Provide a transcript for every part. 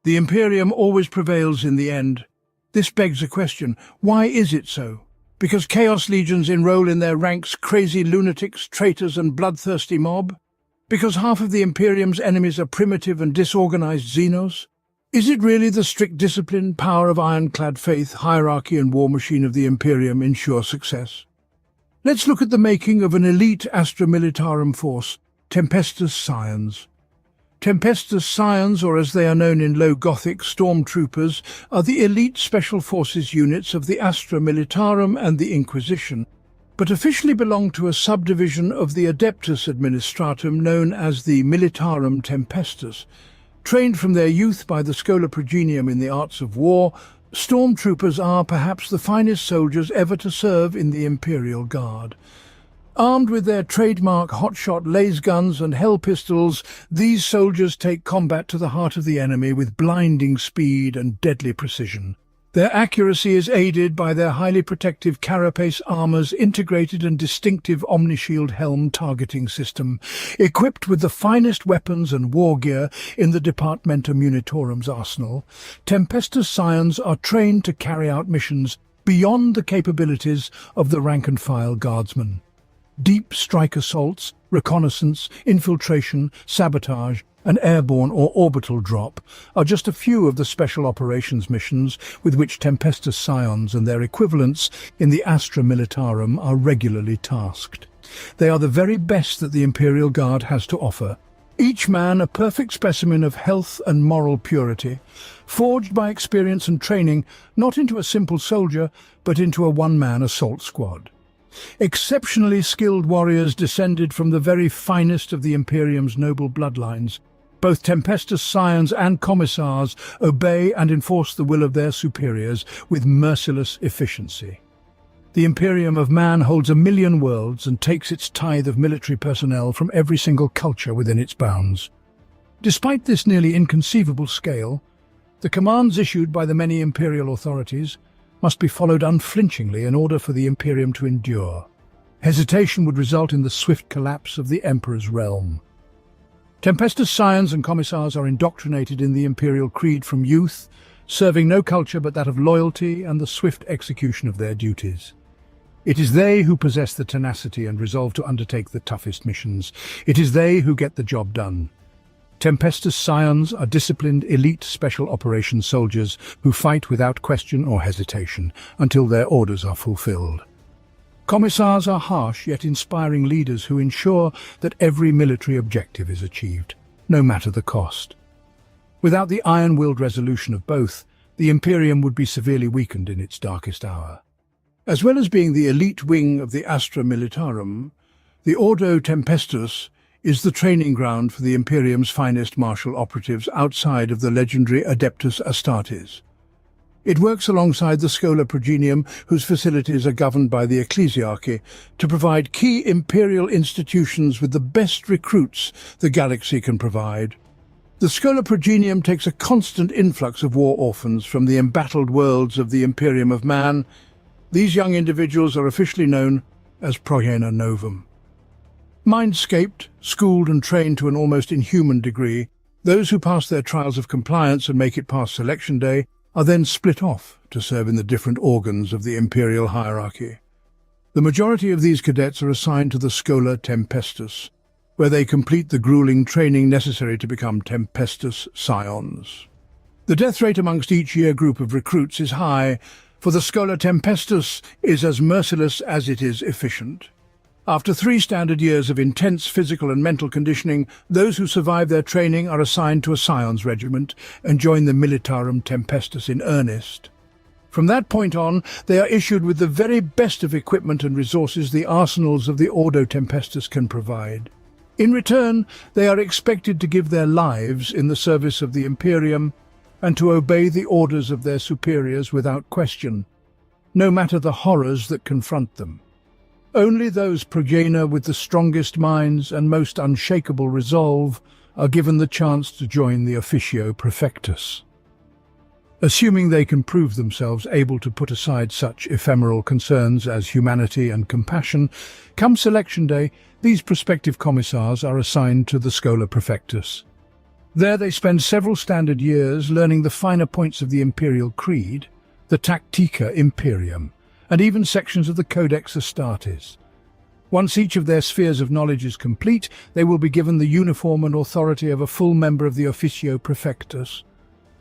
The Imperium always prevails in the end. This begs a question. Why is it so? Because Chaos Legions enroll in their ranks crazy lunatics, traitors and bloodthirsty mob? Because half of the Imperium's enemies are primitive and disorganized Xenos? Is it really the strict discipline, power of ironclad faith, hierarchy and war machine of the Imperium ensure success? Let's look at the making of an elite Astra Militarum force, Tempestus Scions. Tempestus Scions, or as they are known in Low Gothic, Stormtroopers, are the elite special forces units of the Astra Militarum and the Inquisition, but officially belong to a subdivision of the Adeptus Administratum known as the Militarum Tempestus. Trained from their youth by the Schola Progenium in the arts of war, Stormtroopers are perhaps the finest soldiers ever to serve in the Imperial Guard. Armed with their trademark hotshot laser guns and hell pistols, these soldiers take combat to the heart of the enemy with blinding speed and deadly precision. Their accuracy is aided by their highly protective carapace armor's integrated and distinctive Omnishield helm targeting system, equipped with the finest weapons and war gear in the Departmentum Unitorum's arsenal. Tempestus Scions are trained to carry out missions beyond the capabilities of the rank-and-file guardsmen. Deep strike assaults, reconnaissance, infiltration, sabotage, and airborne or orbital drop are just a few of the special operations missions with which Tempestus Scions and their equivalents in the Astra Militarum are regularly tasked. They are the very best that the Imperial Guard has to offer, each man a perfect specimen of health and moral purity, forged by experience and training not into a simple soldier, but into a one-man assault squad. Exceptionally skilled warriors descended from the very finest of the Imperium's noble bloodlines, both Tempestus Scions and Commissars obey and enforce the will of their superiors with merciless efficiency. The Imperium of Man holds 1,000,000 worlds and takes its tithe of military personnel from every single culture within its bounds. Despite this nearly inconceivable scale, the commands issued by the many Imperial authorities must be followed unflinchingly in order for the Imperium to endure. Hesitation would result in the swift collapse of the Emperor's realm. Tempestus Scions and Commissars are indoctrinated in the Imperial creed from youth, serving no culture but that of loyalty and the swift execution of their duties. It is they who possess the tenacity and resolve to undertake the toughest missions. It is they who get the job done. Tempestus Scions are disciplined elite special operations soldiers who fight without question or hesitation until their orders are fulfilled. Commissars are harsh yet inspiring leaders who ensure that every military objective is achieved, no matter the cost. Without the iron-willed resolution of both, the Imperium would be severely weakened in its darkest hour. As well as being the elite wing of the Astra Militarum, the Ordo Tempestus is the training ground for the Imperium's finest martial operatives outside of the legendary Adeptus Astartes. It works alongside the Schola Progenium, whose facilities are governed by the Ecclesiarchy, to provide key imperial institutions with the best recruits the galaxy can provide. The Schola Progenium takes a constant influx of war orphans from the embattled worlds of the Imperium of Man. These young individuals are officially known as Progena Novum. Mindscaped, schooled and trained to an almost inhuman degree, those who pass their trials of compliance and make it past selection day are then split off to serve in the different organs of the imperial hierarchy. The majority of these cadets are assigned to the Schola Tempestus, where they complete the grueling training necessary to become Tempestus Scions. The death rate amongst each year group of recruits is high, for the Schola Tempestus is as merciless as it is efficient. After 3 standard years of intense physical and mental conditioning, those who survive their training are assigned to a Scions regiment and join the Militarum Tempestus in earnest. From that point on, they are issued with the very best of equipment and resources the arsenals of the Ordo Tempestus can provide. In return, they are expected to give their lives in the service of the Imperium and to obey the orders of their superiors without question, no matter the horrors that confront them. Only those progena with the strongest minds and most unshakable resolve are given the chance to join the Officio Prefectus. Assuming they can prove themselves able to put aside such ephemeral concerns as humanity and compassion, come selection day, these prospective commissars are assigned to the Schola Prefectus. There they spend several standard years learning the finer points of the Imperial Creed, the Tactica Imperium, and even sections of the Codex Astartes. Once each of their spheres of knowledge is complete, they will be given the uniform and authority of a full member of the Officio Prefectus.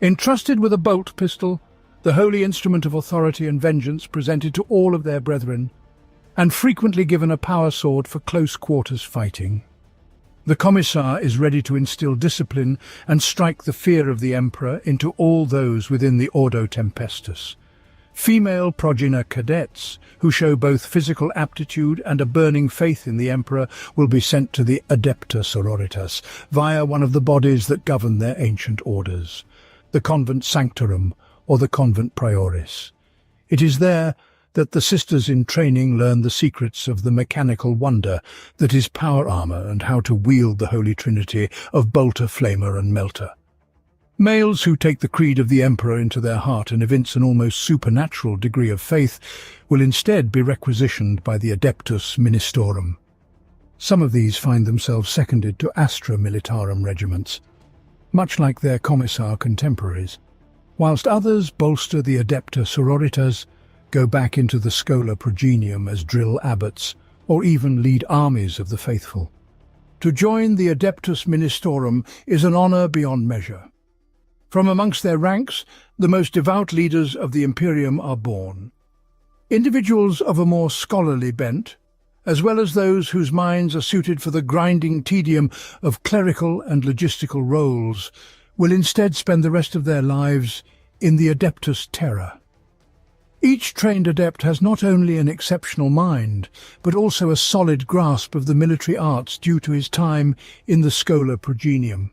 Entrusted with a bolt pistol, the holy instrument of authority and vengeance presented to all of their brethren, and frequently given a power sword for close quarters fighting. The Commissar is ready to instill discipline and strike the fear of the Emperor into all those within the Ordo Tempestus. Female progenitor cadets, who show both physical aptitude and a burning faith in the Emperor, will be sent to the Adepta Sororitas via one of the bodies that govern their ancient orders, the Convent Sanctorum or the Convent Prioris. It is there that the sisters in training learn the secrets of the mechanical wonder that is power armor and how to wield the Holy Trinity of bolter, flamer and melter. Males who take the creed of the Emperor into their heart and evince an almost supernatural degree of faith will instead be requisitioned by the Adeptus Ministorum. Some of these find themselves seconded to Astra Militarum regiments, much like their Commissar contemporaries, whilst others bolster the Adepta Sororitas, go back into the Schola Progenium as drill abbots, or even lead armies of the faithful. To join the Adeptus Ministorum is an honour beyond measure. From amongst their ranks, the most devout leaders of the Imperium are born. Individuals of a more scholarly bent, as well as those whose minds are suited for the grinding tedium of clerical and logistical roles, will instead spend the rest of their lives in the Adeptus Terra. Each trained adept has not only an exceptional mind, but also a solid grasp of the military arts due to his time in the Schola Progenium.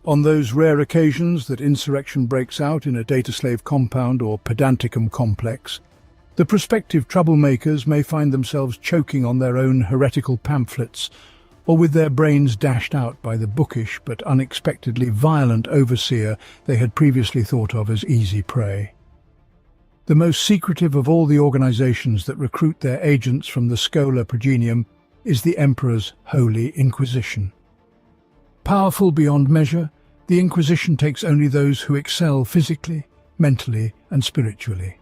On those rare occasions that insurrection breaks out in a data slave compound or pedanticum complex, the prospective troublemakers may find themselves choking on their own heretical pamphlets, or with their brains dashed out by the bookish but unexpectedly violent overseer they had previously thought of as easy prey. The most secretive of all the organizations that recruit their agents from the Schola Progenium is the Emperor's Holy Inquisition. Powerful beyond measure, the Inquisition takes only those who excel physically, mentally, and spiritually.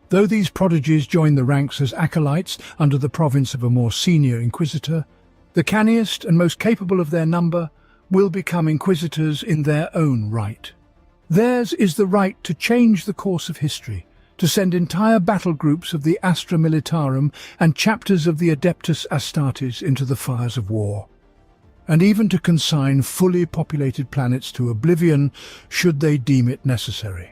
Though these prodigies join the ranks as acolytes under the province of a more senior inquisitor, the canniest and most capable of their number will become inquisitors in their own right. Theirs is the right to change the course of history, to send entire battle groups of the Astra Militarum and chapters of the Adeptus Astartes into the fires of war, and even to consign fully populated planets to oblivion should they deem it necessary.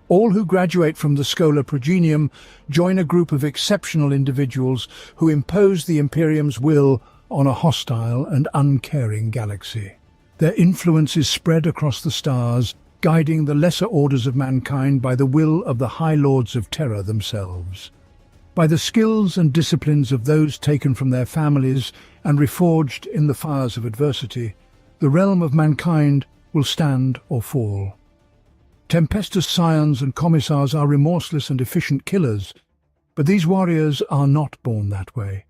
All who graduate from the Schola Progenium join a group of exceptional individuals who impose the Imperium's will on a hostile and uncaring galaxy. Their influence is spread across the stars, guiding the lesser orders of mankind by the will of the High Lords of Terror themselves. By the skills and disciplines of those taken from their families and reforged in the fires of adversity, the realm of mankind will stand or fall. Tempestus Scions and Commissars are remorseless and efficient killers, but these warriors are not born that way.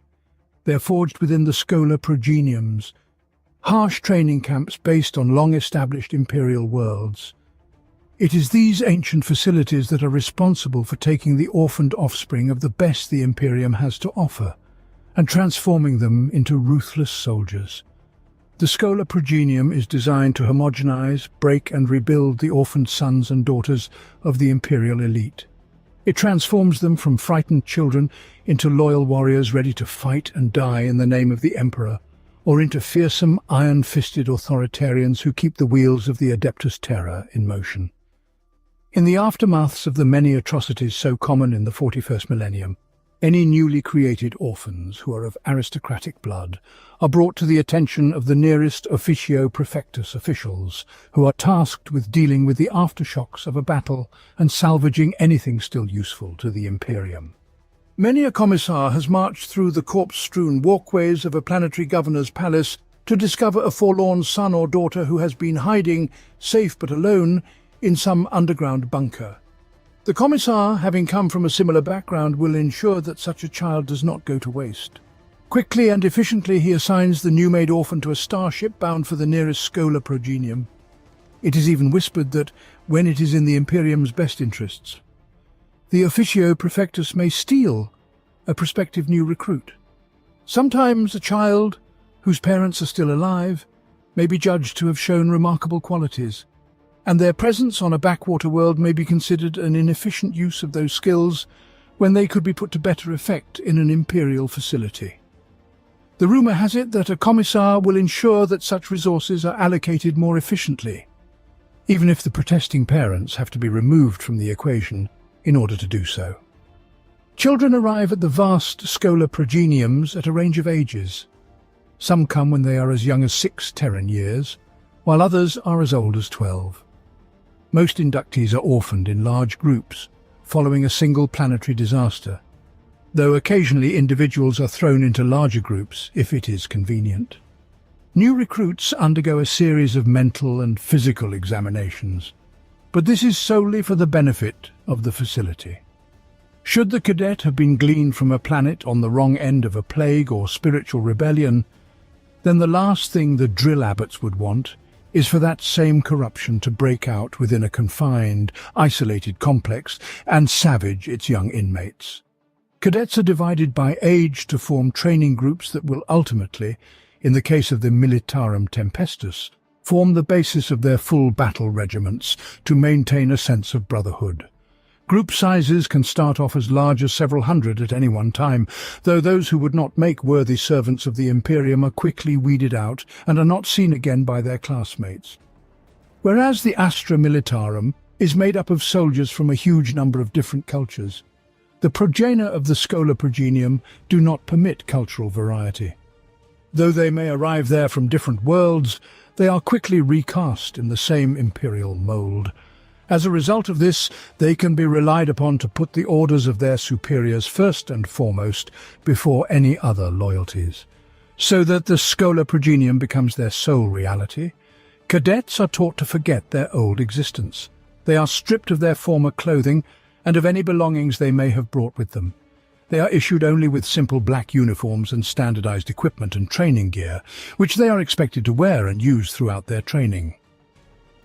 They are forged within the Schola Progeniums, harsh training camps based on long-established imperial worlds. It is these ancient facilities that are responsible for taking the orphaned offspring of the best the Imperium has to offer and transforming them into ruthless soldiers. The Schola Progenium is designed to homogenize, break and rebuild the orphaned sons and daughters of the imperial elite. It transforms them from frightened children into loyal warriors ready to fight and die in the name of the Emperor, or into fearsome, iron-fisted authoritarians who keep the wheels of the Adeptus Terra in motion. In the aftermaths of the many atrocities so common in the 41st millennium, any newly created orphans who are of aristocratic blood are brought to the attention of the nearest Officio Prefectus officials, who are tasked with dealing with the aftershocks of a battle and salvaging anything still useful to the Imperium. Many a commissar has marched through the corpse-strewn walkways of a planetary governor's palace to discover a forlorn son or daughter who has been hiding, safe but alone, in some underground bunker. The commissar, having come from a similar background, will ensure that such a child does not go to waste. Quickly and efficiently he assigns the new-made orphan to a starship bound for the nearest Schola Progenium. It is even whispered that, when it is in the Imperium's best interests, the officio prefectus may steal a prospective new recruit. Sometimes a child, whose parents are still alive, may be judged to have shown remarkable qualities, and their presence on a backwater world may be considered an inefficient use of those skills when they could be put to better effect in an Imperial facility. The rumour has it that a commissar will ensure that such resources are allocated more efficiently, even if the protesting parents have to be removed from the equation in order to do so. Children arrive at the vast Schola Progeniums at a range of ages. Some come when they are as young as 6 Terran years, while others are as old as 12. Most inductees are orphaned in large groups, following a single planetary disaster, though occasionally individuals are thrown into larger groups if it is convenient. New recruits undergo a series of mental and physical examinations, but this is solely for the benefit of the facility. Should the cadet have been gleaned from a planet on the wrong end of a plague or spiritual rebellion, then the last thing the drill abbots would want is for that same corruption to break out within a confined, isolated complex and savage its young inmates. Cadets are divided by age to form training groups that will ultimately, in the case of the Militarum Tempestus, form the basis of their full battle regiments to maintain a sense of brotherhood. Group sizes can start off as large as several hundred at any one time, though those who would not make worthy servants of the Imperium are quickly weeded out and are not seen again by their classmates. Whereas the Astra Militarum is made up of soldiers from a huge number of different cultures, the progenia of the Schola Progenium do not permit cultural variety. Though they may arrive there from different worlds, they are quickly recast in the same imperial mould. As a result of this, they can be relied upon to put the orders of their superiors first and foremost before any other loyalties. So that the Schola Progenium becomes their sole reality, cadets are taught to forget their old existence. They are stripped of their former clothing and of any belongings they may have brought with them. They are issued only with simple black uniforms and standardized equipment and training gear, which they are expected to wear and use throughout their training.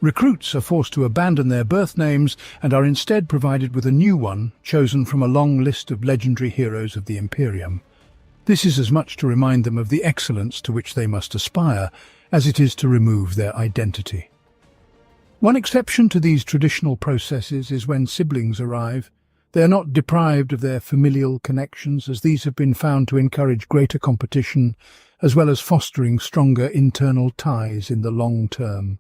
Recruits are forced to abandon their birth names and are instead provided with a new one chosen from a long list of legendary heroes of the Imperium. This is as much to remind them of the excellence to which they must aspire as it is to remove their identity. One exception to these traditional processes is when siblings arrive. They are not deprived of their familial connections, as these have been found to encourage greater competition as well as fostering stronger internal ties in the long term.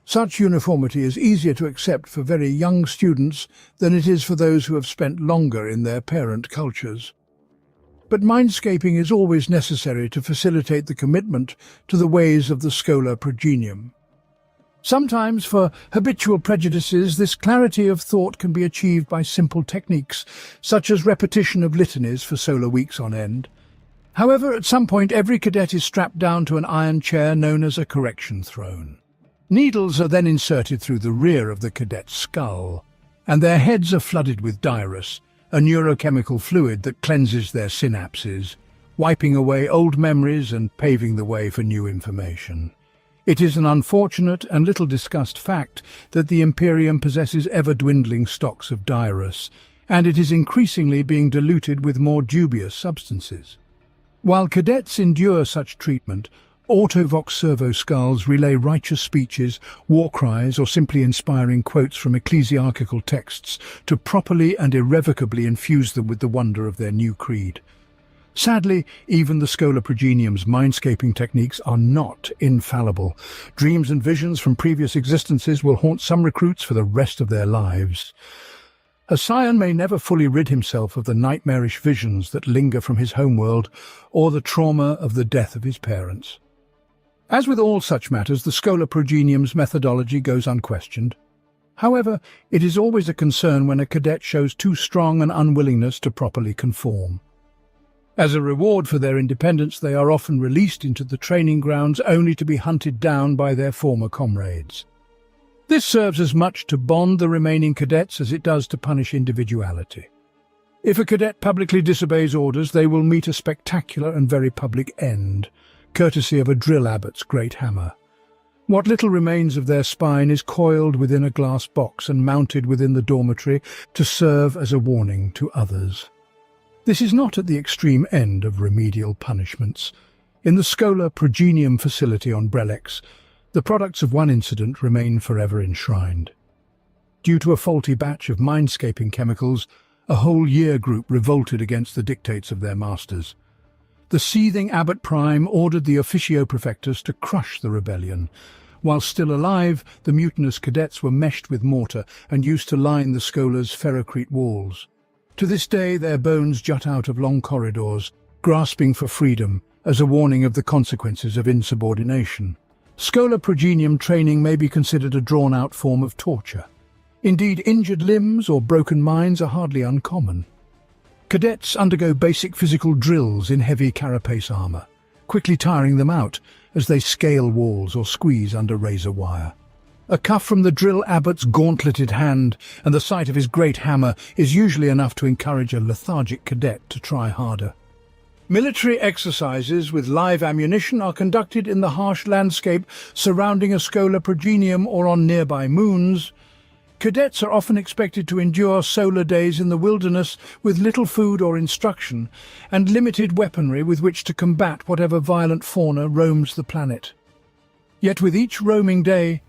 Such uniformity is easier to accept for very young students than it is for those who have spent longer in their parent cultures. But mindscaping is always necessary to facilitate the commitment to the ways of the Schola Progenium. Sometimes, for habitual prejudices, this clarity of thought can be achieved by simple techniques, such as repetition of litanies for solar weeks on end. However, at some point every cadet is strapped down to an iron chair known as a correction throne. Needles are then inserted through the rear of the cadet's skull, and their heads are flooded with dirus, a neurochemical fluid that cleanses their synapses, wiping away old memories and paving the way for new information. It is an unfortunate and little discussed fact that the Imperium possesses ever-dwindling stocks of dirus, and it is increasingly being diluted with more dubious substances. While cadets endure such treatment, autovox servo skulls relay righteous speeches, war cries, or simply inspiring quotes from ecclesiastical texts to properly and irrevocably infuse them with the wonder of their new creed. Sadly, even the Schola Progenium's mindscaping techniques are not infallible. Dreams and visions from previous existences will haunt some recruits for the rest of their lives. A scion may never fully rid himself of the nightmarish visions that linger from his homeworld or the trauma of the death of his parents. As with all such matters, the Schola Progenium's methodology goes unquestioned. However, it is always a concern when a cadet shows too strong an unwillingness to properly conform. As a reward for their independence, they are often released into the training grounds only to be hunted down by their former comrades. This serves as much to bond the remaining cadets as it does to punish individuality. If a cadet publicly disobeys orders, they will meet a spectacular and very public end, courtesy of a drill abbot's great hammer. What little remains of their spine is coiled within a glass box and mounted within the dormitory to serve as a warning to others. This is not at the extreme end of remedial punishments. In the Schola Progenium facility on Brelex, the products of one incident remain forever enshrined. Due to a faulty batch of mindscaping chemicals, a whole year group revolted against the dictates of their masters. The seething Abbot Prime ordered the Officio Prefectus to crush the rebellion. While still alive, the mutinous cadets were meshed with mortar and used to line the Schola's ferrocrete walls. To this day, their bones jut out of long corridors, grasping for freedom, as a warning of the consequences of insubordination. Schola Progenium training may be considered a drawn-out form of torture. Indeed, injured limbs or broken minds are hardly uncommon. Cadets undergo basic physical drills in heavy carapace armor, quickly tiring them out as they scale walls or squeeze under razor wire. A cuff from the drill abbot's gauntleted hand and the sight of his great hammer is usually enough to encourage a lethargic cadet to try harder. Military exercises with live ammunition are conducted in the harsh landscape surrounding a Schola Progenium or on nearby moons. Cadets are often expected to endure solar days in the wilderness with little food or instruction and limited weaponry with which to combat whatever violent fauna roams the planet. Yet with each roaming day,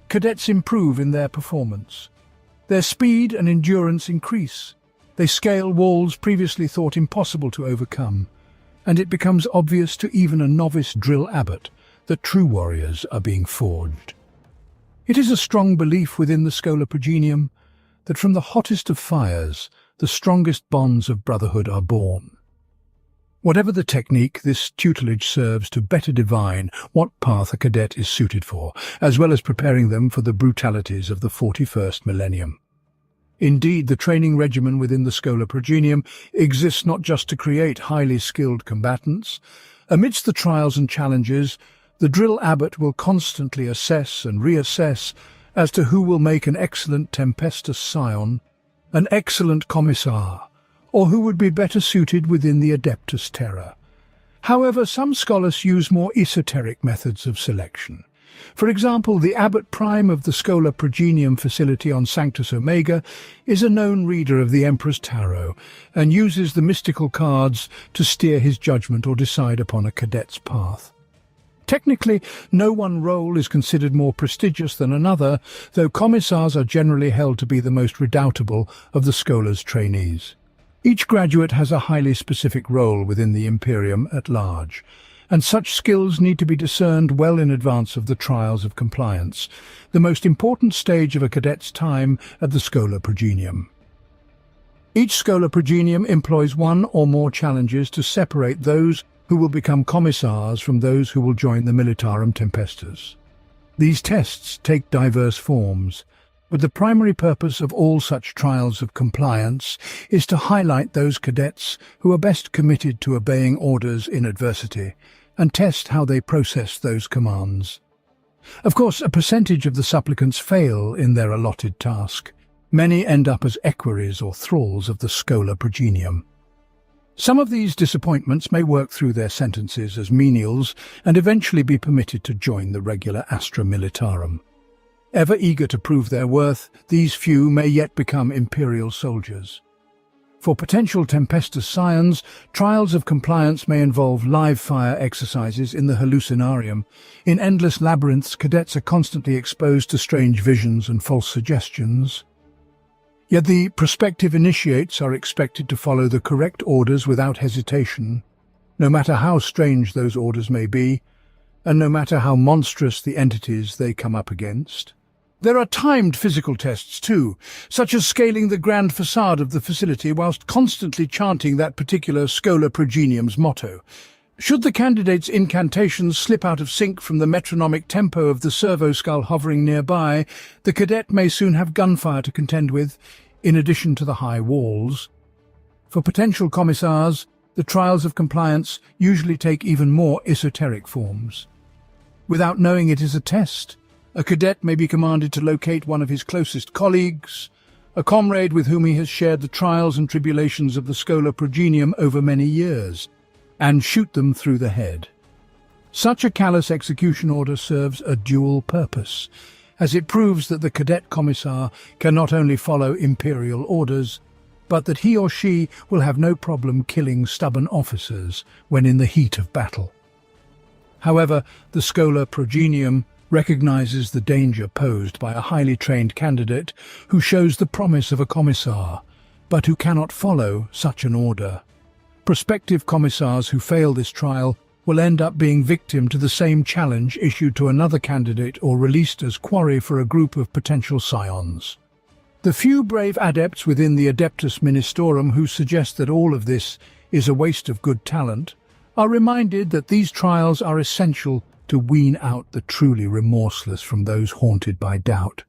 cadets improve in their performance. Their speed and endurance increase. They scale walls previously thought impossible to overcome, and it becomes obvious to even a novice drill abbot that true warriors are being forged. It is a strong belief within the Schola Progenium that from the hottest of fires, the strongest bonds of brotherhood are born. Whatever the technique, this tutelage serves to better divine what path a cadet is suited for, as well as preparing them for the brutalities of the 41st millennium. Indeed, the training regimen within the Schola Progenium exists not just to create highly skilled combatants. Amidst the trials and challenges, the drill abbot will constantly assess and reassess as to who will make an excellent Tempestus Scion, an excellent commissar, or who would be better suited within the Adeptus Terra. However, some scholars use more esoteric methods of selection. For example, the Abbot Prime of the Schola Progenium facility on Sanctus Omega is a known reader of the Emperor's Tarot and uses the mystical cards to steer his judgment or decide upon a cadet's path. Technically, no one role is considered more prestigious than another, though commissars are generally held to be the most redoubtable of the Schola's trainees. Each graduate has a highly specific role within the Imperium at large, and such skills need to be discerned well in advance of the trials of compliance, the most important stage of a cadet's time at the Schola Progenium. Each Schola Progenium employs one or more challenges to separate those who will become commissars from those who will join the Militarum Tempestus. These tests take diverse forms, but the primary purpose of all such trials of compliance is to highlight those cadets who are best committed to obeying orders in adversity and test how they process those commands. Of course, a percentage of the supplicants fail in their allotted task. Many end up as equerries or thralls of the Schola Progenium. Some of these disappointments may work through their sentences as menials and eventually be permitted to join the regular Astra Militarum. Ever eager to prove their worth, these few may yet become imperial soldiers. For potential Tempestus Scions, trials of compliance may involve live-fire exercises in the hallucinarium. In endless labyrinths, cadets are constantly exposed to strange visions and false suggestions. Yet the prospective initiates are expected to follow the correct orders without hesitation, no matter how strange those orders may be, and no matter how monstrous the entities they come up against. There are timed physical tests too, such as scaling the grand facade of the facility whilst constantly chanting that particular Schola Progenium's motto. Should the candidate's incantations slip out of sync from the metronomic tempo of the servo skull hovering nearby, the cadet may soon have gunfire to contend with, in addition to the high walls. For potential commissars, the trials of compliance usually take even more esoteric forms. Without knowing it is a test, a cadet may be commanded to locate one of his closest colleagues, a comrade with whom he has shared the trials and tribulations of the Schola Progenium over many years, and shoot them through the head. Such a callous execution order serves a dual purpose, as it proves that the cadet commissar can not only follow imperial orders, but that he or she will have no problem killing stubborn officers when in the heat of battle. However, the Schola Progenium recognizes the danger posed by a highly trained candidate who shows the promise of a commissar, but who cannot follow such an order. Prospective commissars who fail this trial will end up being victim to the same challenge issued to another candidate or released as quarry for a group of potential scions. The few brave adepts within the Adeptus Ministorum who suggest that all of this is a waste of good talent are reminded that these trials are essential to wean out the truly remorseless from those haunted by doubt.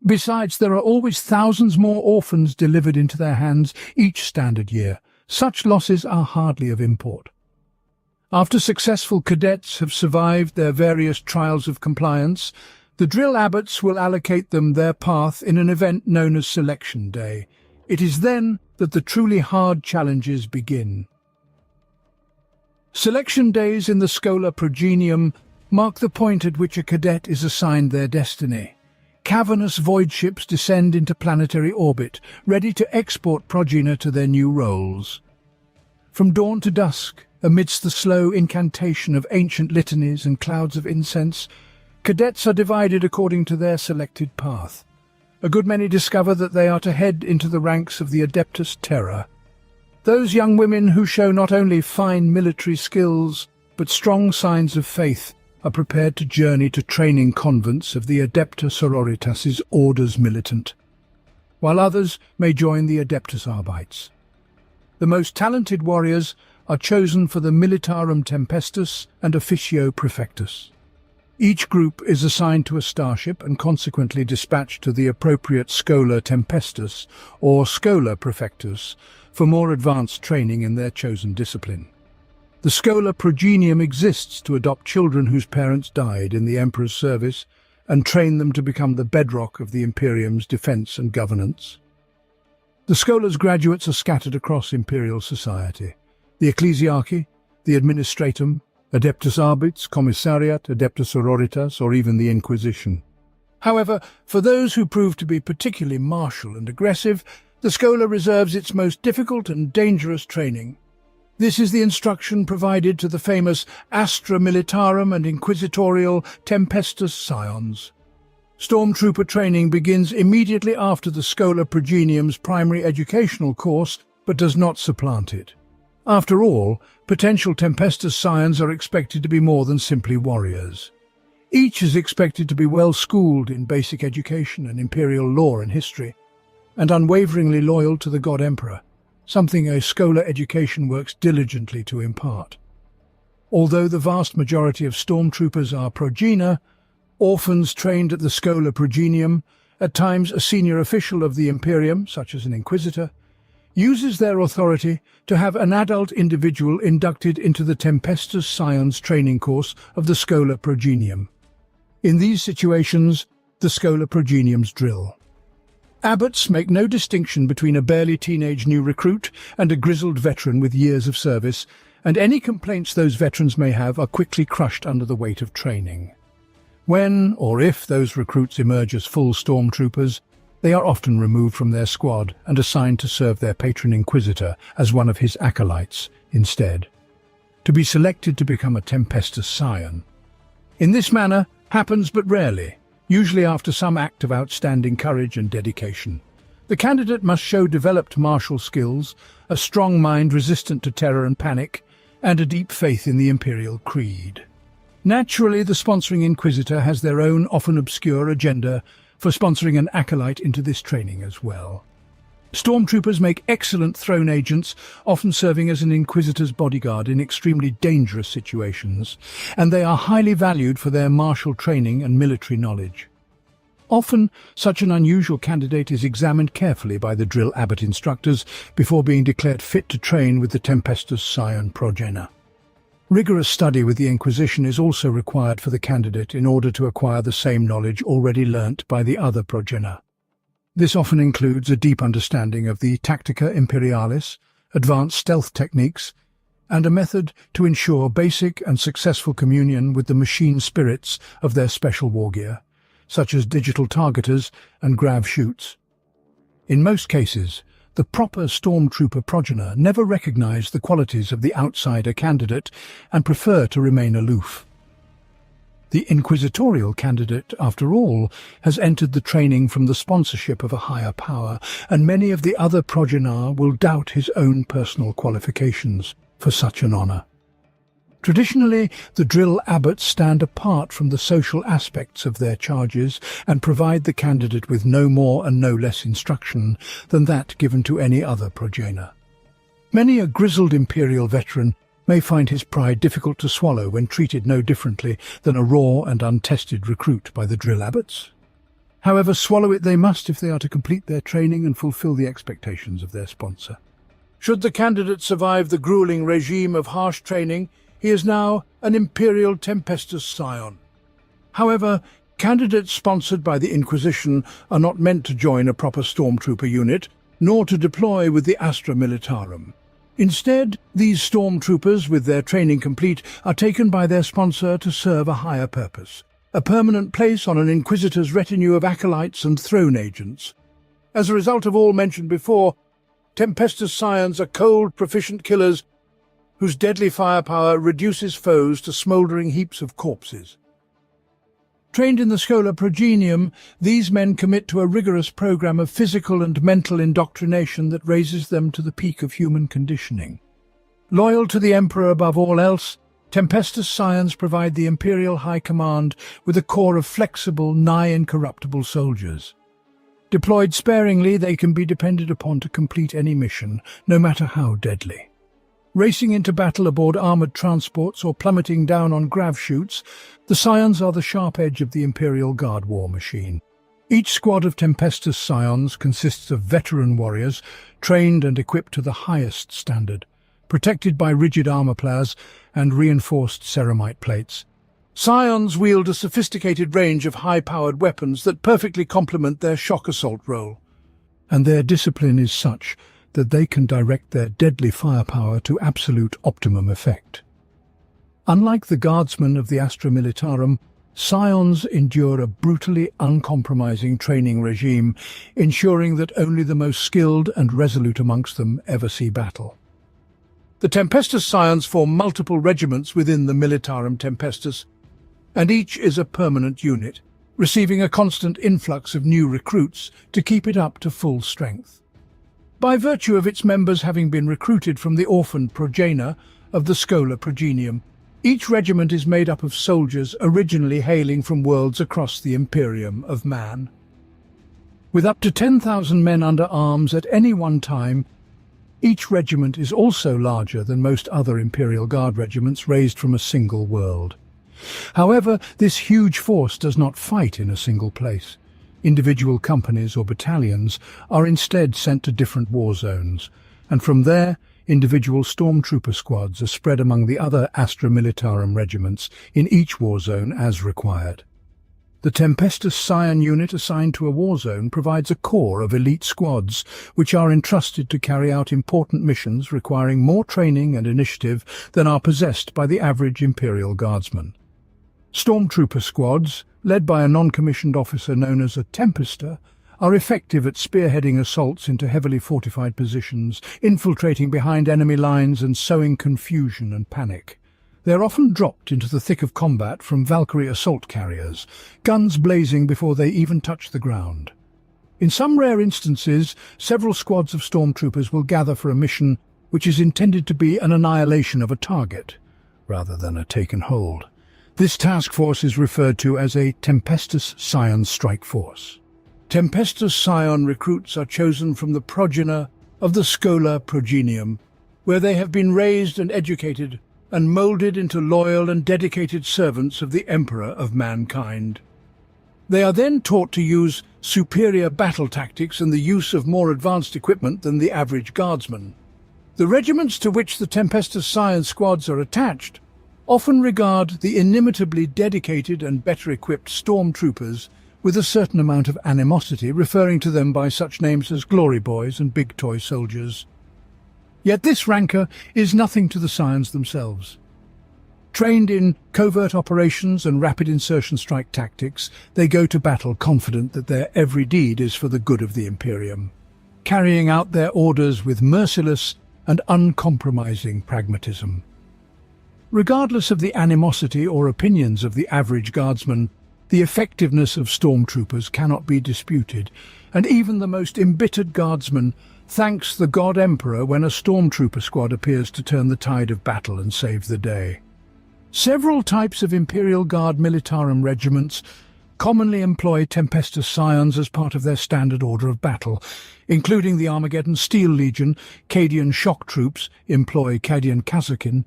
Besides, there are always thousands more orphans delivered into their hands each standard year. Such losses are hardly of import. After successful cadets have survived their various trials of compliance, the drill abbots will allocate them their path in an event known as Selection Day. It is then that the truly hard challenges begin. Selection days in the Schola Progenium mark the point at which a cadet is assigned their destiny. Cavernous void ships descend into planetary orbit, ready to export progeny to their new roles. From dawn to dusk, amidst the slow incantation of ancient litanies and clouds of incense, cadets are divided according to their selected path. A good many discover that they are to head into the ranks of the Adeptus Terra. Those young women who show not only fine military skills, but strong signs of faith, are prepared to journey to training convents of the Adepta Sororitas' Orders Militant, while others may join the Adeptus Arbites. The most talented warriors are chosen for the Militarum Tempestus and Officio Prefectus. Each group is assigned to a starship and consequently dispatched to the appropriate Schola Tempestus or Schola Prefectus for more advanced training in their chosen discipline. The Schola Progenium exists to adopt children whose parents died in the Emperor's service and train them to become the bedrock of the Imperium's defense and governance. The Schola's graduates are scattered across imperial society. The Ecclesiarchy, the Administratum, Adeptus Arbits, Commissariat, Adeptus Sororitas, or even the Inquisition. However, for those who prove to be particularly martial and aggressive, the Schola reserves its most difficult and dangerous training. This is the instruction provided to the famous Astra Militarum and Inquisitorial Tempestus Scions. Stormtrooper training begins immediately after the Schola Progenium's primary educational course, but does not supplant it. After all, potential Tempestus Scions are expected to be more than simply warriors. Each is expected to be well-schooled in basic education and imperial lore and history, and unwaveringly loyal to the God Emperor, something a Schola education works diligently to impart. Although the vast majority of stormtroopers are progena, orphans trained at the Schola Progenium, at times a senior official of the Imperium, such as an Inquisitor, uses their authority to have an adult individual inducted into the Tempestus Scions training course of the Schola Progenium. In these situations, the Schola Progenium's drill. Abbots make no distinction between a barely teenage new recruit and a grizzled veteran with years of service, and any complaints those veterans may have are quickly crushed under the weight of training. When, or if, those recruits emerge as full stormtroopers, they are often removed from their squad and assigned to serve their patron Inquisitor as one of his acolytes instead, to be selected to become a Tempestus Scion. In this manner happens but rarely, usually after some act of outstanding courage and dedication. The candidate must show developed martial skills, a strong mind resistant to terror and panic, and a deep faith in the Imperial Creed. Naturally, the sponsoring Inquisitor has their own, often obscure, agenda for sponsoring an acolyte into this training as well. Stormtroopers make excellent throne agents, often serving as an Inquisitor's bodyguard in extremely dangerous situations, and they are highly valued for their martial training and military knowledge. Often, such an unusual candidate is examined carefully by the drill abbot instructors before being declared fit to train with the Tempestus Scion progenitor. Rigorous study with the Inquisition is also required for the candidate in order to acquire the same knowledge already learnt by the other progenitor. This often includes a deep understanding of the Tactica Imperialis, advanced stealth techniques, and a method to ensure basic and successful communion with the machine spirits of their special war gear, such as digital targeters and grav chutes. In most cases, the proper stormtrooper progenitor never recognize the qualities of the outsider candidate and prefer to remain aloof. The inquisitorial candidate, after all, has entered the training from the sponsorship of a higher power, and many of the other progenitor will doubt his own personal qualifications for such an honor. Traditionally, the drill abbots stand apart from the social aspects of their charges and provide the candidate with no more and no less instruction than that given to any other progenitor. Many a grizzled Imperial veteran may find his pride difficult to swallow when treated no differently than a raw and untested recruit by the drill abbots. However, swallow it they must if they are to complete their training and fulfill the expectations of their sponsor. Should the candidate survive the grueling regime of harsh training, he is now an Imperial Tempestus Scion. However, candidates sponsored by the Inquisition are not meant to join a proper stormtrooper unit, nor to deploy with the Astra Militarum. Instead, these stormtroopers, with their training complete, are taken by their sponsor to serve a higher purpose, a permanent place on an Inquisitor's retinue of acolytes and throne agents. As a result of all mentioned before, Tempestus Scions are cold, proficient killers whose deadly firepower reduces foes to smouldering heaps of corpses. Trained in the Schola Progenium, these men commit to a rigorous program of physical and mental indoctrination that raises them to the peak of human conditioning. Loyal to the Emperor above all else, Tempestus Scions provide the Imperial High Command with a corps of flexible, nigh-incorruptible soldiers. Deployed sparingly, they can be depended upon to complete any mission, no matter how deadly. Racing into battle aboard armoured transports or plummeting down on grav chutes, the Scions are the sharp edge of the Imperial Guard war machine. Each squad of Tempestus Scions consists of veteran warriors, trained and equipped to the highest standard, protected by rigid armour-plate and reinforced ceramite plates. Scions wield a sophisticated range of high-powered weapons that perfectly complement their shock assault role, and their discipline is such that they can direct their deadly firepower to absolute optimum effect. Unlike the guardsmen of the Astra Militarum, Scions endure a brutally uncompromising training regime, ensuring that only the most skilled and resolute amongst them ever see battle. The Tempestus Scions form multiple regiments within the Militarum Tempestus, and each is a permanent unit, receiving a constant influx of new recruits to keep it up to full strength. By virtue of its members having been recruited from the orphaned progenitor of the Schola Progenium, each regiment is made up of soldiers originally hailing from worlds across the Imperium of man. With up to 10,000 men under arms at any one time, each regiment is also larger than most other Imperial Guard regiments raised from a single world. However, this huge force does not fight in a single place. Individual companies or battalions are instead sent to different war zones, and from there, individual stormtrooper squads are spread among the other Astra Militarum regiments in each war zone as required. The Tempestus Scion unit assigned to a war zone provides a corps of elite squads which are entrusted to carry out important missions requiring more training and initiative than are possessed by the average Imperial Guardsman. Stormtrooper squads, led by a non-commissioned officer known as a Tempestus, are effective at spearheading assaults into heavily fortified positions, infiltrating behind enemy lines and sowing confusion and panic. They are often dropped into the thick of combat from Valkyrie assault carriers, guns blazing before they even touch the ground. In some rare instances, several squads of stormtroopers will gather for a mission which is intended to be an annihilation of a target, rather than a taken hold. This task force is referred to as a Tempestus Scion Strike Force. Tempestus Scion recruits are chosen from the progenitor of the Schola Progenium, where they have been raised and educated and moulded into loyal and dedicated servants of the Emperor of mankind. They are then taught to use superior battle tactics and the use of more advanced equipment than the average guardsman. The regiments to which the Tempestus Scion squads are attached often regard the inimitably dedicated and better-equipped stormtroopers with a certain amount of animosity, referring to them by such names as Glory Boys and Big Toy Soldiers. Yet this rancor is nothing to the Scions themselves. Trained in covert operations and rapid insertion strike tactics, they go to battle confident that their every deed is for the good of the Imperium, carrying out their orders with merciless and uncompromising pragmatism. Regardless of the animosity or opinions of the average guardsman, the effectiveness of stormtroopers cannot be disputed, and even the most embittered guardsman thanks the God Emperor when a stormtrooper squad appears to turn the tide of battle and save the day. Several types of Imperial Guard Militarum regiments commonly employ Tempestus Scions as part of their standard order of battle, including the Armageddon Steel Legion, Cadian Shock Troops employ Cadian Kasrkin,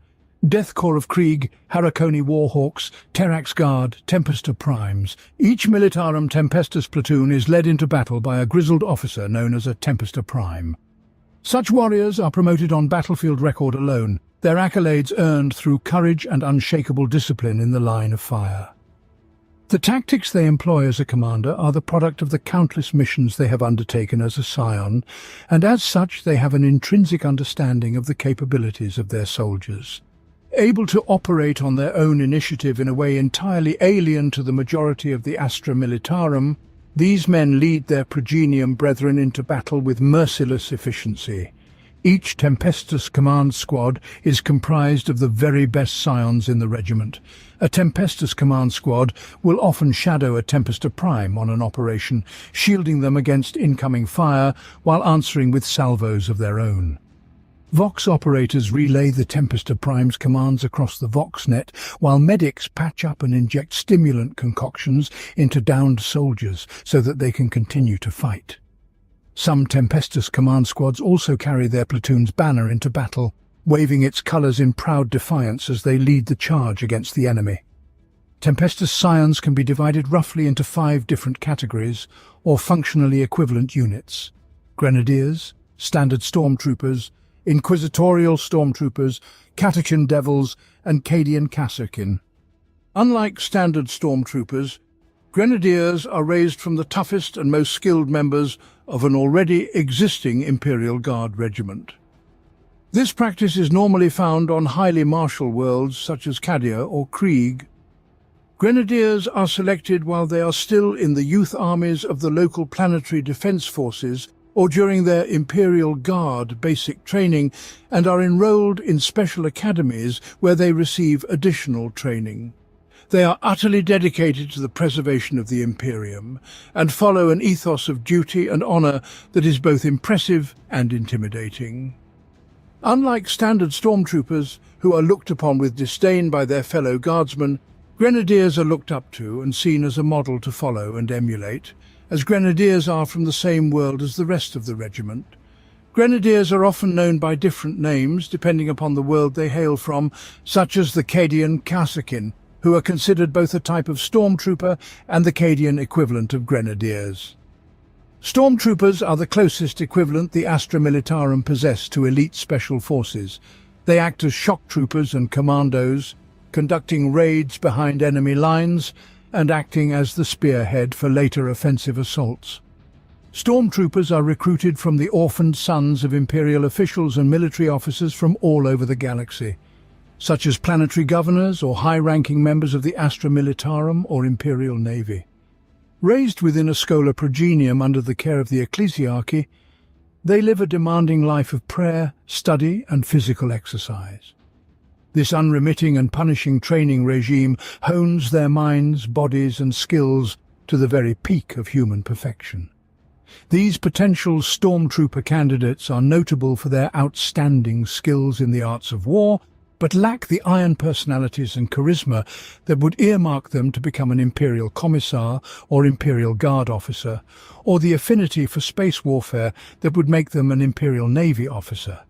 Death Corps of Krieg, Harakoni Warhawks, Terrax Guard, Tempestus Primes. Each Militarum Tempestus platoon is led into battle by a grizzled officer known as a Tempestus Prime. Such warriors are promoted on battlefield record alone, their accolades earned through courage and unshakable discipline in the line of fire. The tactics they employ as a commander are the product of the countless missions they have undertaken as a Scion, and as such they have an intrinsic understanding of the capabilities of their soldiers. Able to operate on their own initiative in a way entirely alien to the majority of the Astra Militarum, these men lead their progenium brethren into battle with merciless efficiency. Each Tempestus command squad is comprised of the very best Scions in the regiment. A Tempestus command squad will often shadow a Tempestus Prime on an operation, shielding them against incoming fire while answering with salvos of their own. Vox operators relay the Tempestus Prime's commands across the Vox net, while medics patch up and inject stimulant concoctions into downed soldiers so that they can continue to fight. Some Tempestus command squads also carry their platoon's banner into battle, waving its colours in proud defiance as they lead the charge against the enemy. Tempestus Scions can be divided roughly into 5 different categories, or functionally equivalent units: Grenadiers, Standard Stormtroopers, Inquisitorial Stormtroopers, Catechin Devils, and Cadian Kasrkin. Unlike standard Stormtroopers, Grenadiers are raised from the toughest and most skilled members of an already existing Imperial Guard regiment. This practice is normally found on highly martial worlds such as Cadia or Krieg. Grenadiers are selected while they are still in the youth armies of the local planetary defense forces or during their Imperial Guard basic training, and are enrolled in special academies where they receive additional training. They are utterly dedicated to the preservation of the Imperium and follow an ethos of duty and honor that is both impressive and intimidating. Unlike standard Stormtroopers, who are looked upon with disdain by their fellow guardsmen, Grenadiers are looked up to and seen as a model to follow and emulate, as Grenadiers are from the same world as the rest of the regiment. Grenadiers are often known by different names depending upon the world they hail from, such as the Cadian Kasrkin, who are considered both a type of Stormtrooper and the Cadian equivalent of Grenadiers. Stormtroopers are the closest equivalent the Astra Militarum possess to elite special forces. They act as shock troopers and commandos, conducting raids behind enemy lines and acting as the spearhead for later offensive assaults. Stormtroopers are recruited from the orphaned sons of Imperial officials and military officers from all over the galaxy, such as planetary governors or high-ranking members of the Astra Militarum or Imperial Navy. Raised within a schola progenium under the care of the ecclesiarchy, they live a demanding life of prayer, study and physical exercise. This unremitting and punishing training regime hones their minds, bodies and skills to the very peak of human perfection. These potential stormtrooper candidates are notable for their outstanding skills in the arts of war, but lack the iron personalities and charisma that would earmark them to become an Imperial Commissar or Imperial Guard officer, or the affinity for space warfare that would make them an Imperial Navy officer.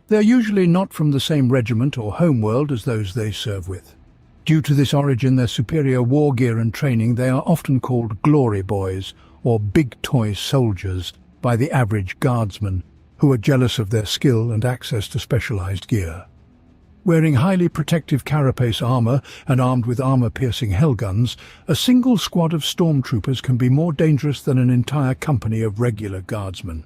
They are usually not from the same regiment or homeworld as those they serve with. Due to this origin, their superior war gear and training, they are often called glory boys or big toy soldiers by the average guardsman, who are jealous of their skill and access to specialized gear. Wearing highly protective carapace armor and armed with armor-piercing hellguns, a single squad of stormtroopers can be more dangerous than an entire company of regular guardsmen.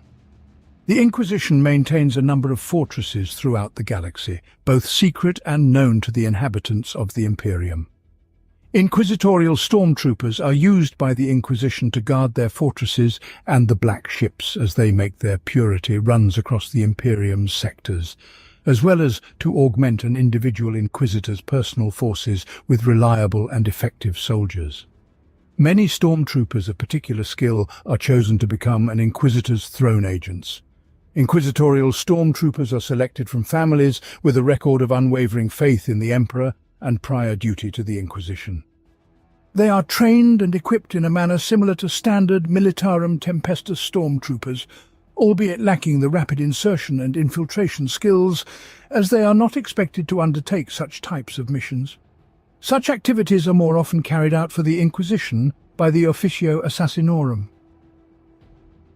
The Inquisition maintains a number of fortresses throughout the galaxy, both secret and known to the inhabitants of the Imperium. Inquisitorial stormtroopers are used by the Inquisition to guard their fortresses and the black ships as they make their purity runs across the Imperium's sectors, as well as to augment an individual Inquisitor's personal forces with reliable and effective soldiers. Many stormtroopers of particular skill are chosen to become an Inquisitor's throne agents. Inquisitorial stormtroopers are selected from families with a record of unwavering faith in the Emperor and prior duty to the Inquisition. They are trained and equipped in a manner similar to standard Militarum Tempestus stormtroopers, albeit lacking the rapid insertion and infiltration skills, as they are not expected to undertake such types of missions. Such activities are more often carried out for the Inquisition by the Officio Assassinorum.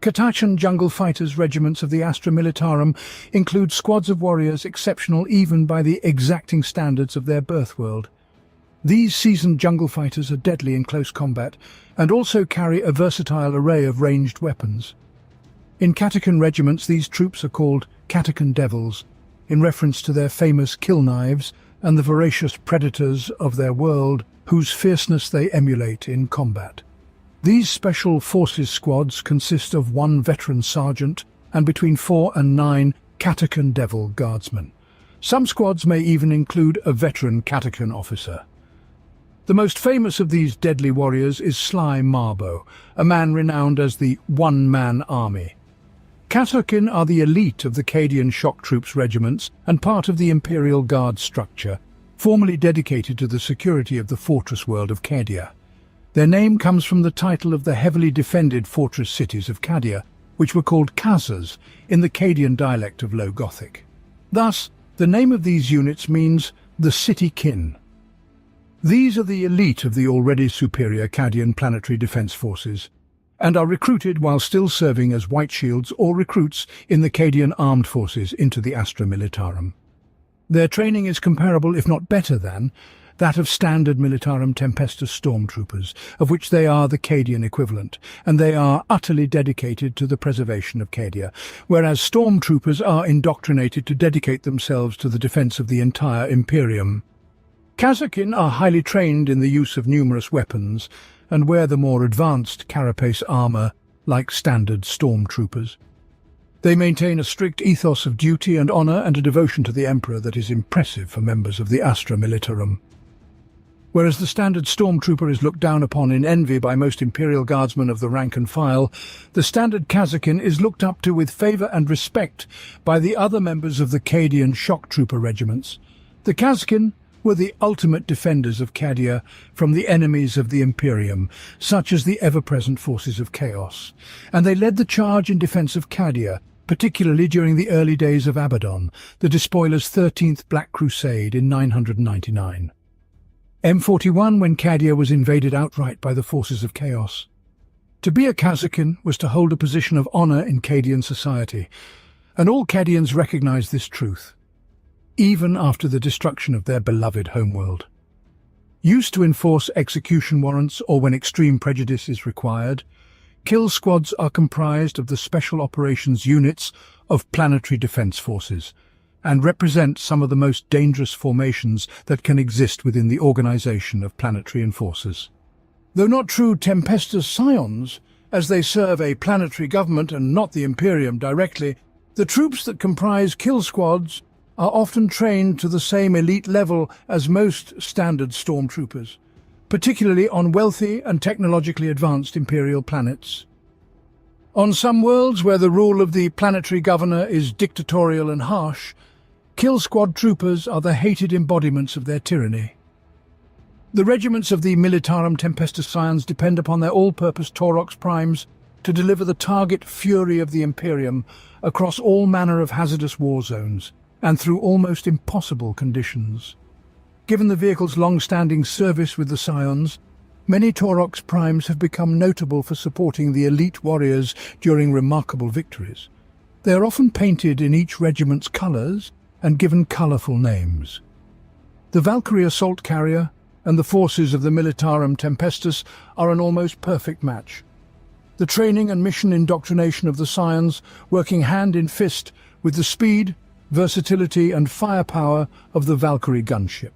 Catachan jungle fighters regiments of the Astra Militarum include squads of warriors exceptional even by the exacting standards of their birth world. These seasoned jungle fighters are deadly in close combat and also carry a versatile array of ranged weapons. In Catachan regiments, these troops are called Catachan Devils, in reference to their famous kill knives and the voracious predators of their world whose fierceness they emulate in combat. These Special Forces squads consist of 1 veteran sergeant and between 4 and 9 Catachan Devil guardsmen. Some squads may even include a veteran Catachan officer. The most famous of these deadly warriors is Sly Marbo, a man renowned as the one-man army. Catachan are the elite of the Cadian shock troops regiments and part of the Imperial Guard structure, formerly dedicated to the security of the fortress world of Cadia. Their name comes from the title of the heavily defended fortress cities of Cadia, which were called Casas in the Cadian dialect of Low Gothic. Thus, the name of these units means the city kin. These are the elite of the already superior Cadian planetary defense forces, and are recruited while still serving as White Shields or recruits in the Cadian armed forces into the Astra Militarum. Their training is comparable, if not better than, that of standard Militarum Tempestus stormtroopers, of which they are the Cadian equivalent, and they are utterly dedicated to the preservation of Cadia, whereas stormtroopers are indoctrinated to dedicate themselves to the defense of the entire Imperium. Kazakin are highly trained in the use of numerous weapons, and wear the more advanced carapace armor like standard stormtroopers. They maintain a strict ethos of duty and honor and a devotion to the Emperor that is impressive for members of the Astra Militarum. Whereas the standard stormtrooper is looked down upon in envy by most Imperial Guardsmen of the rank and file, the standard Kazakin is looked up to with favor and respect by the other members of the Cadian shock trooper regiments. The Kazakin were the ultimate defenders of Cadia from the enemies of the Imperium, such as the ever-present forces of chaos, and they led the charge in defense of Cadia, particularly during the early days of Abaddon, the despoiler's 13th Black Crusade in 999. M41 when Cadia was invaded outright by the forces of chaos. To be a Kazakin was to hold a position of honor in Cadian society, and all Cadians recognized this truth, even after the destruction of their beloved homeworld. Used to enforce execution warrants or when extreme prejudice is required, kill squads are comprised of the special operations units of planetary defense forces, and represent some of the most dangerous formations that can exist within the organization of planetary enforcers. Though not true Tempestus Scions, as they serve a planetary government and not the Imperium directly, the troops that comprise kill squads are often trained to the same elite level as most standard stormtroopers, particularly on wealthy and technologically advanced Imperial planets. On some worlds where the rule of the planetary governor is dictatorial and harsh, kill squad troopers are the hated embodiments of their tyranny. The regiments of the Militarum Tempestus Scions depend upon their all-purpose Taurox primes to deliver the target fury of the Imperium across all manner of hazardous war zones and through almost impossible conditions. Given the vehicle's long-standing service with the Scions, many Taurox primes have become notable for supporting the elite warriors during remarkable victories. They are often painted in each regiment's colours and given colourful names. The Valkyrie assault carrier and the forces of the Militarum Tempestus are an almost perfect match. the training and mission indoctrination of the Scions working hand in fist with the speed, versatility and firepower of the Valkyrie gunship.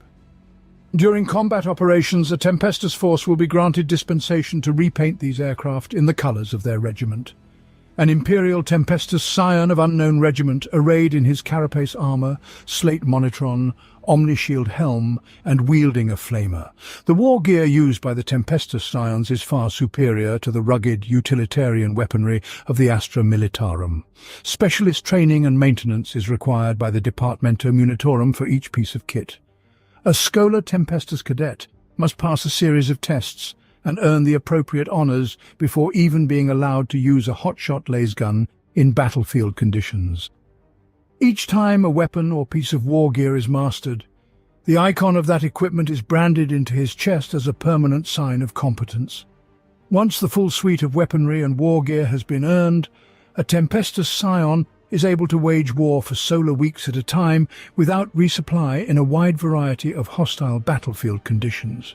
During combat operations, a Tempestus force will be granted dispensation to repaint these aircraft in the colours of their regiment. An Imperial Tempestus Scion of unknown regiment, arrayed in his carapace armour, slate monitron, omnishield helm, and wielding a flamer. The war gear used by the Tempestus Scions is far superior to the rugged, utilitarian weaponry of the Astra Militarum. Specialist training and maintenance is required by the Departamento Munitorum for each piece of kit. A Schola Tempestus cadet must pass a series of tests and earn the appropriate honours before even being allowed to use a hotshot lasgun in battlefield conditions. Each time a weapon or piece of war gear is mastered, the icon of that equipment is branded into his chest as a permanent sign of competence. Once the full suite of weaponry and war gear has been earned, a Tempestus Scion is able to wage war for solar weeks at a time without resupply in a wide variety of hostile battlefield conditions.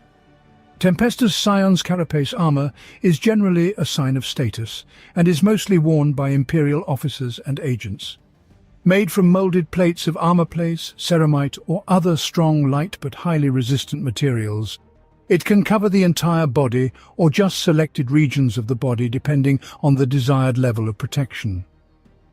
Tempestus Scion's carapace armour is generally a sign of status and is mostly worn by Imperial officers and agents. Made from moulded plates of armourplace, ceramite or other strong, light but highly resistant materials, it can cover the entire body or just selected regions of the body depending on the desired level of protection.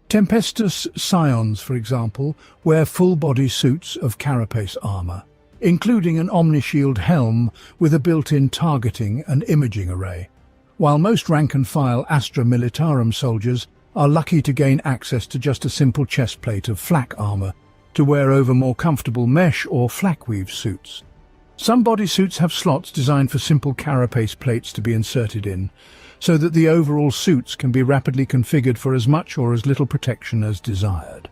Tempestus Scions, for example, wear full-body suits of carapace armour, including an omnishield helm with a built-in targeting and imaging array, while most rank-and-file Astra Militarum soldiers are lucky to gain access to just a simple chest plate of flak armour to wear over more comfortable mesh or flak-weave suits. Some bodysuits have slots designed for simple carapace plates to be inserted in, so that the overall suits can be rapidly configured for as much or as little protection as desired.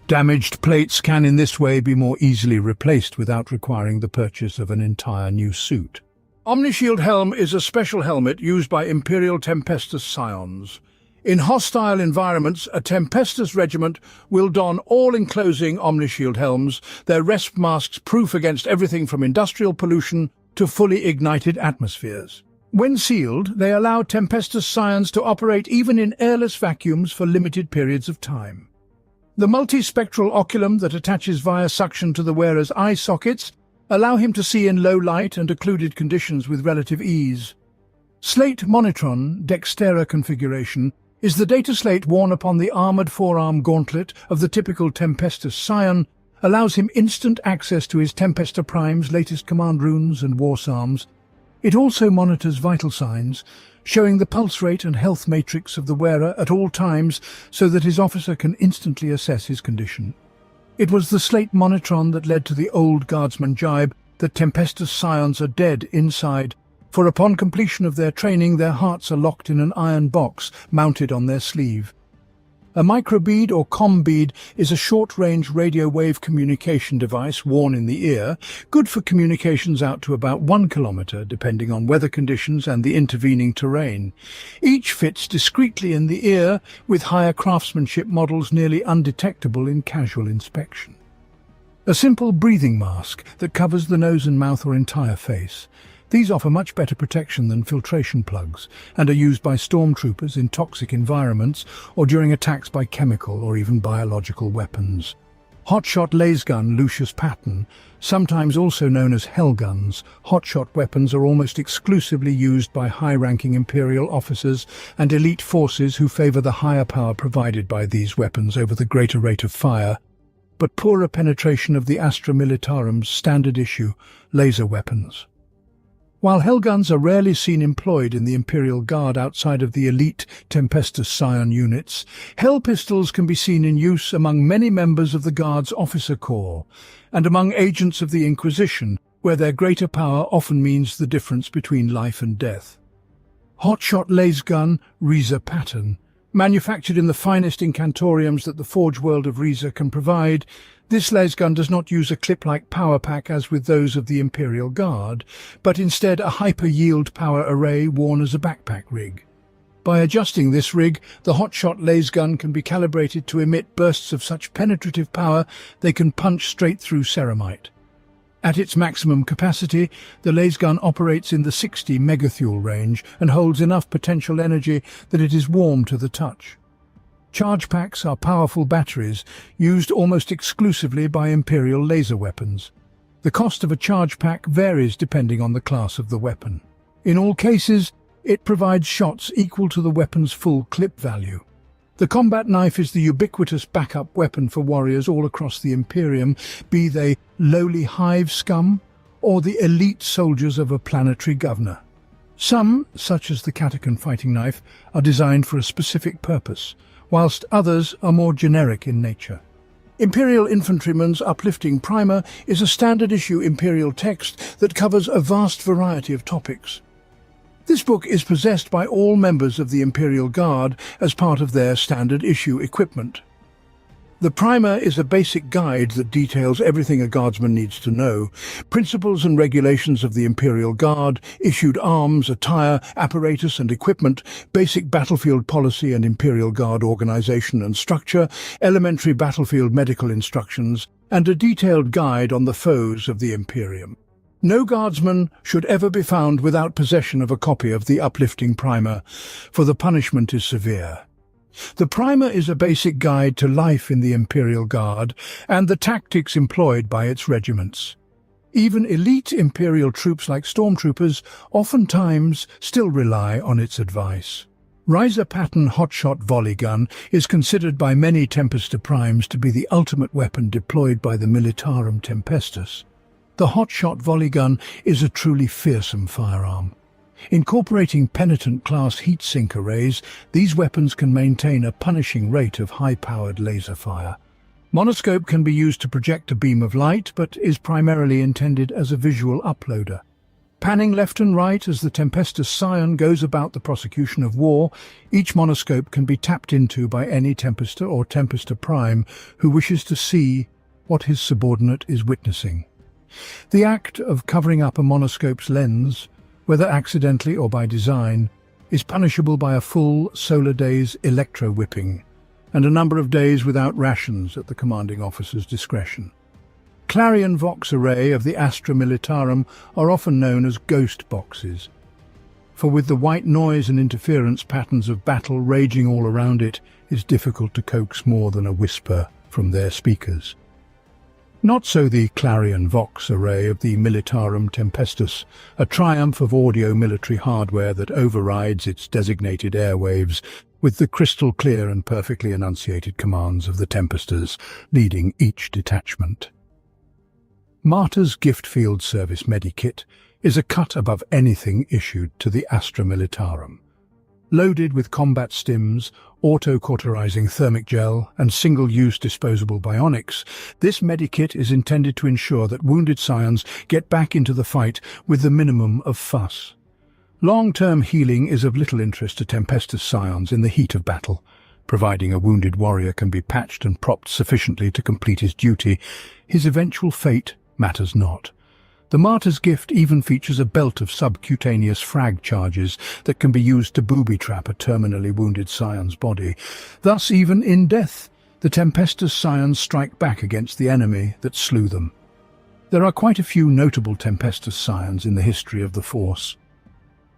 Damaged plates can in this way be more easily replaced without requiring the purchase of an entire new suit. Omnishield Helm is a special helmet used by Imperial Tempestus Scions. In hostile environments, a Tempestus regiment will don all-enclosing Omnishield helms, their resp masks proof against everything from industrial pollution to fully ignited atmospheres. When sealed, they allow Tempestus Scions to operate even in airless vacuums for limited periods of time. The multispectral oculum that attaches via suction to the wearer's eye sockets allow him to see in low light and occluded conditions with relative ease. Slate monitron Dextera configuration is the data slate worn upon the armoured forearm gauntlet of the typical Tempestus Scion, allows him instant access to his Tempesta Prime's latest command runes and war psalms. It also monitors vital signs, showing the pulse rate and health matrix of the wearer at all times so that his officer can instantly assess his condition. It was the slate monitron that led to the old guardsman jibe that Tempestus Scions are dead inside, for upon completion of their training their hearts are locked in an iron box mounted on their sleeve. A microbead or comm bead is a short-range radio wave communication device worn in the ear, good for communications out to about 1 kilometre, depending on weather conditions and the intervening terrain. Each fits discreetly in the ear, with higher craftsmanship models nearly undetectable in casual inspection. A simple breathing mask that covers the nose and mouth or entire face. These offer much better protection than filtration plugs and are used by stormtroopers in toxic environments or during attacks by chemical or even biological weapons. Hotshot lasgun Lucius Patton, sometimes also known as hellguns, hotshot weapons are almost exclusively used by high-ranking Imperial officers and elite forces who favour the higher power provided by these weapons over the greater rate of fire, but poorer penetration of the Astra Militarum's standard-issue laser weapons. While hellguns are rarely seen employed in the Imperial Guard outside of the elite Tempestus Scion units, hell pistols can be seen in use among many members of the Guard's officer corps, and among agents of the Inquisition, where their greater power often means the difference between life and death. Hotshot lasgun Riza Patton. Manufactured in the finest incantoriums that the Forge world of Riza can provide, this lasgun does not use a clip-like power pack as with those of the Imperial Guard, but instead a hyper-yield power array worn as a backpack rig. By adjusting this rig, the hotshot lasgun can be calibrated to emit bursts of such penetrative power they can punch straight through ceramite. At its maximum capacity, the lasgun operates in the 60 megajoule range and holds enough potential energy that it is warm to the touch. Charge packs are powerful batteries used almost exclusively by Imperial laser weapons. The cost of a charge pack varies depending on the class of the weapon. In all cases, it provides shots equal to the weapon's full clip value. The combat knife is the ubiquitous backup weapon for warriors all across the Imperium, be they lowly hive scum or the elite soldiers of a planetary governor. Some, such as the Catacomb fighting knife, are designed for a specific purpose, whilst others are more generic in nature. Imperial Infantryman's Uplifting Primer is a standard-issue Imperial text that covers a vast variety of topics. This book is possessed by all members of the Imperial Guard as part of their standard-issue equipment. The primer is a basic guide that details everything a guardsman needs to know: principles and regulations of the Imperial Guard, issued arms, attire, apparatus and equipment, basic battlefield policy and Imperial Guard organization and structure, elementary battlefield medical instructions, and a detailed guide on the foes of the Imperium. No guardsman should ever be found without possession of a copy of the Uplifting Primer, for the punishment is severe. The primer is a basic guide to life in the Imperial Guard and the tactics employed by its regiments. Even elite Imperial troops like stormtroopers oftentimes still rely on its advice. Riser pattern hotshot volley gun is considered by many Tempestus primes to be the ultimate weapon deployed by the Militarum Tempestus. The hotshot volley gun is a truly fearsome firearm. Incorporating penitent-class heat-sink arrays, these weapons can maintain a punishing rate of high-powered laser fire. Monoscope can be used to project a beam of light, but is primarily intended as a visual uploader. Panning left and right as the Tempestus Scion goes about the prosecution of war, each monoscope can be tapped into by any Tempestus or Tempestus Prime who wishes to see what his subordinate is witnessing. The act of covering up a monoscope's lens, whether accidentally or by design, is punishable by a full solar day's electro-whipping and a number of days without rations at the commanding officer's discretion. Clarion Vox array of the Astra Militarum are often known as ghost boxes, for with the white noise and interference patterns of battle raging all around it, is difficult to coax more than a whisper from their speakers. Not so the Clarion Vox array of the Militarum Tempestus, a triumph of audio military hardware that overrides its designated airwaves with the crystal clear and perfectly enunciated commands of the Tempesters leading each detachment. Martyr's Gift Field Service Medikit is a cut above anything issued to the Astra Militarum. Loaded with combat stims, auto-cauterizing thermic gel, and single-use disposable bionics, this medikit is intended to ensure that wounded Scions get back into the fight with the minimum of fuss. Long-term healing is of little interest to Tempestus Scions in the heat of battle. Providing a wounded warrior can be patched and propped sufficiently to complete his duty, his eventual fate matters not. The Martyr's Gift even features a belt of subcutaneous frag charges that can be used to booby-trap a terminally wounded Scion's body. Thus, even in death, the Tempestus Scions strike back against the enemy that slew them. There are quite a few notable Tempestus Scions in the history of the Force.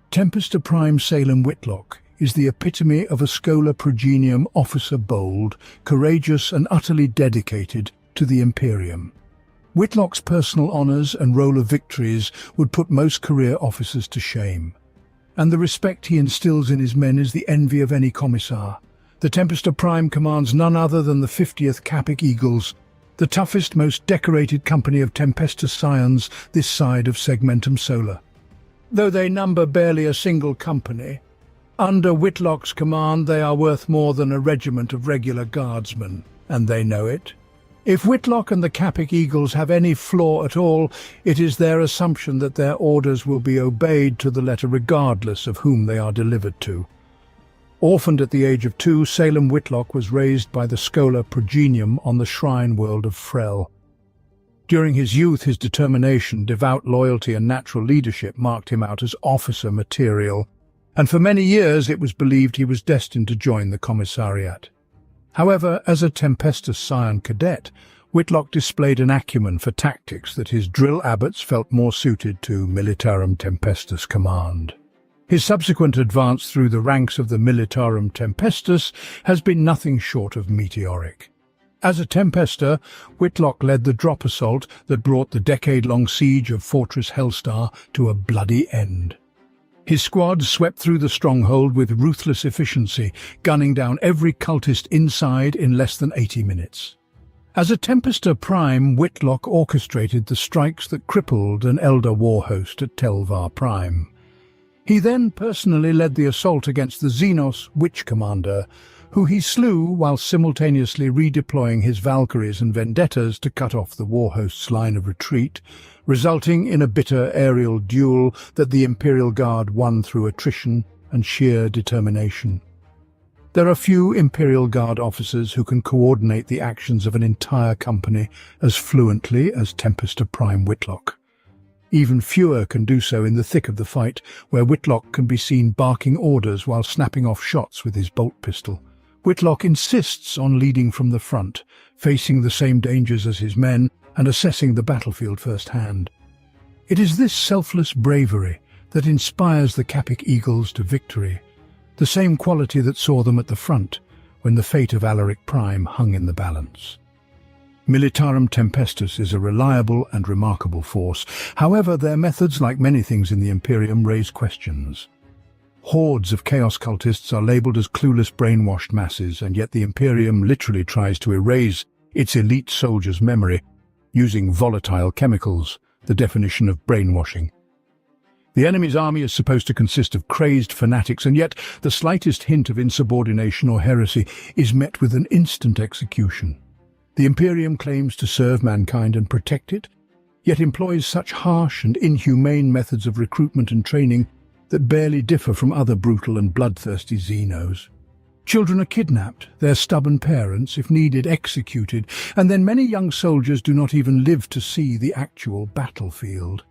Tempestus Prime Salem Whitlock is the epitome of a Schola Progenium officer bold, courageous and utterly dedicated to the Imperium. Whitlock's personal honours and roll of victories would put most career officers to shame, and the respect he instills in his men is the envy of any commissar. The Tempestus Prime commands none other than the 50th Capic Eagles, the toughest, most decorated company of Tempestus Scions this side of Segmentum Solar. Though they number barely a single company, under Whitlock's command they are worth more than a regiment of regular guardsmen, and they know it. If Whitlock and the Capic Eagles have any flaw at all, it is their assumption that their orders will be obeyed to the letter regardless of whom they are delivered to. Orphaned at the age of 2, Salem Whitlock was raised by the Schola Progenium on the shrine world of Frel. During his youth, his determination, devout loyalty and natural leadership marked him out as officer material, and for many years it was believed he was destined to join the commissariat. However, as a Tempestus Scion cadet, Whitlock displayed an acumen for tactics that his drill abbots felt more suited to Militarum Tempestus command. His subsequent advance through the ranks of the Militarum Tempestus has been nothing short of meteoric. As a Tempester, Whitlock led the drop assault that brought the decade-long siege of Fortress Hellstar to a bloody end. His squad swept through the stronghold with ruthless efficiency, gunning down every cultist inside in less than 80 minutes. As a Tempester Prime, Whitlock orchestrated the strikes that crippled an Elder war host at Telvar Prime. He then personally led the assault against the Xenos Witch Commander, who he slew while simultaneously redeploying his Valkyries and Vendettas to cut off the warhost's line of retreat, resulting in a bitter aerial duel that the Imperial Guard won through attrition and sheer determination. There are few Imperial Guard officers who can coordinate the actions of an entire company as fluently as Tempester Prime Whitlock. Even fewer can do so in the thick of the fight, where Whitlock can be seen barking orders while snapping off shots with his bolt pistol. Whitlock insists on leading from the front, facing the same dangers as his men and assessing the battlefield firsthand. It is this selfless bravery that inspires the Capik Eagles to victory, the same quality that saw them at the front when the fate of Alaric Prime hung in the balance. Militarum Tempestus is a reliable and remarkable force. However, their methods, like many things in the Imperium, raise questions. Hordes of chaos cultists are labelled as clueless brainwashed masses, and yet the Imperium literally tries to erase its elite soldiers' memory using volatile chemicals, the definition of brainwashing. The enemy's army is supposed to consist of crazed fanatics, and yet the slightest hint of insubordination or heresy is met with an instant execution. The Imperium claims to serve mankind and protect it, yet employs such harsh and inhumane methods of recruitment and training that barely differ from other brutal and bloodthirsty Xenos. Children are kidnapped, their stubborn parents, if needed, executed, and then many young soldiers do not even live to see the actual battlefield.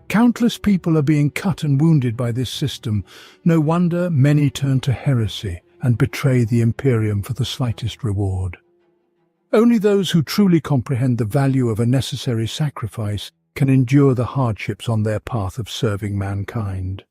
Countless people are being cut and wounded by this system. No wonder many turn to heresy and betray the Imperium for the slightest reward. Only those who truly comprehend the value of a necessary sacrifice can endure the hardships on their path of serving mankind.